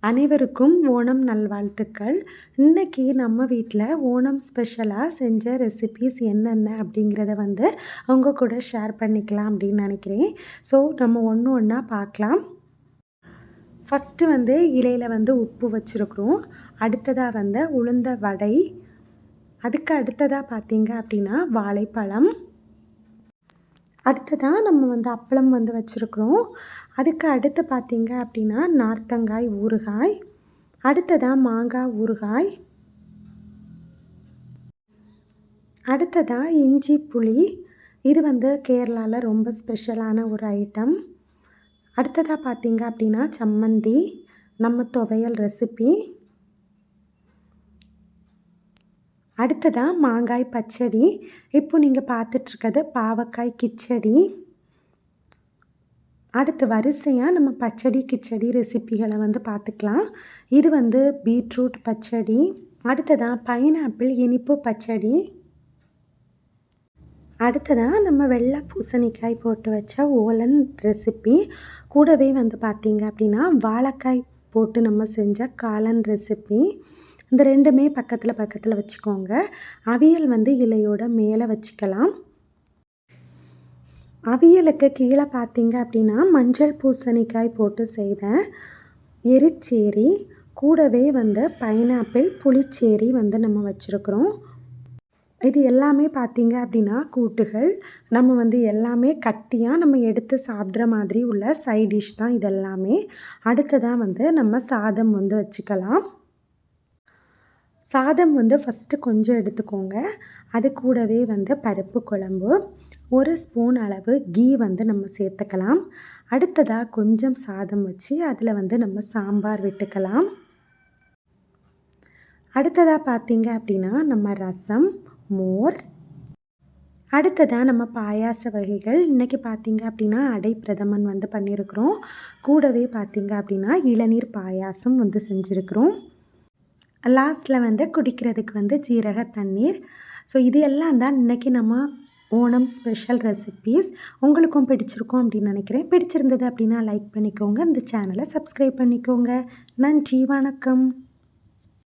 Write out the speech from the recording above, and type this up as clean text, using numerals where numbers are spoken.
அனைவருக்கும் ஓணம் நல்வாழ்த்துக்கள். இன்னைக்கு நம்ம வீட்டில் ஓணம் ஸ்பெஷலாக செஞ்ச ரெசிபீஸ் என்னென்ன அப்படிங்கிறத உங்கள் கூட ஷேர் பண்ணிக்கலாம் அப்படின்னு நினைக்கிறேன். ஸோ நம்ம ஒன்று ஒன்றா பார்க்கலாம். ஃபஸ்ட்டு இலையில் உப்பு வச்சுருக்குறோம். அடுத்ததாக உளுந்த வடை. அதுக்கு அடுத்ததாக பார்த்தீங்க அப்படின்னா வாழைப்பழம். அடுத்ததாக நம்ம அப்பளம் வச்சுருக்குறோம். அதுக்கு அடுத்து பார்த்தீங்க அப்படின்னா நார்த்தங்காய் ஊறுகாய். அடுத்ததாக மாங்காய் ஊறுகாய். அடுத்ததாக இஞ்சி புளி. இது கேரளாவில் ரொம்ப ஸ்பெஷலான ஒரு ஐட்டம். அடுத்ததாக பார்த்தீங்க அப்படின்னா சம்மந்தி, நம்ம துவையல் ரெசிபி. அடுத்ததாக மாங்காய் பச்சடி. இப்போ நீங்கள் பார்த்துட்ருக்கிறது பாவக்காய் கிச்சடி. அடுத்து வரிசையாக நம்ம பச்சடி கிச்சடி ரெசிப்பிகளை பார்த்துக்கலாம். இது பீட்ரூட் பச்சடி. அடுத்ததாக பைனாப்பிள் இனிப்பு பச்சடி. அடுத்ததாக நம்ம வெள்ளை பூசணிக்காய் போட்டு வச்ச ஓலன் ரெசிபி. கூடவே பார்த்தீங்க அப்படின்னா வாழைக்காய் போட்டு நம்ம செஞ்ச காளான் ரெசிபி. இந்த ரெண்டுமே பக்கத்தில் பக்கத்தில் வச்சுக்கோங்க. அவியல் இலையோட மேலே வச்சுக்கலாம். அவியலுக்கு கீழே பார்த்தீங்க அப்படின்னா மஞ்சள் பூசணிக்காய் போட்டு செய்த எரிச்சேரி. கூடவே பைனாப்பிள் புளிச்சேரி நம்ம வச்சுருக்குறோம். இது எல்லாமே பார்த்தீங்க அப்படின்னா கூட்டுகள். நம்ம எல்லாமே கட்டியாக நம்ம எடுத்து சாப்பிட்ற மாதிரி உள்ள சைட் டிஷ் தான் இதெல்லாமே. அடுத்ததாக நம்ம சாதம் வச்சுக்கலாம். சாதம் ஃபஸ்ட்டு கொஞ்சம் எடுத்துக்கோங்க. அது கூடவே பருப்பு குழம்பு, 1 ஸ்பூன் அளவு கீ நம்ம சேர்த்துக்கலாம். அடுத்ததாக கொஞ்சம் சாதம் வச்சு அதில் நம்ம சாம்பார் விட்டுக்கலாம். அடுத்ததாக பார்த்தீங்க அப்படின்னா நம்ம ரசம், மோர். அடுத்ததாக நம்ம பாயாச வகைகள். இன்றைக்கி பார்த்தீங்க அப்படின்னா அடை பிரதமன் பண்ணியிருக்கிறோம். கூடவே பார்த்தீங்க அப்படின்னா இளநீர் பாயாசம் செஞ்சுருக்கிறோம். லாஸ்ட்டில் குடிக்கிறதுக்கு ஜீரக தண்ணீர். ஸோ இது எல்லாம் தான் இன்றைக்கி நம்ம ஓணம் ஸ்பெஷல் ரெசிபீஸ். உங்களுக்கும் பிடிச்சிருக்கும் அப்படின்னு நினைக்கிறேன். பிடிச்சிருந்தது அப்படின்னா லைக் பண்ணிக்கோங்க. இந்த சேனலை சப்ஸ்கிரைப் பண்ணிக்கோங்க. நன்றி, வணக்கம்.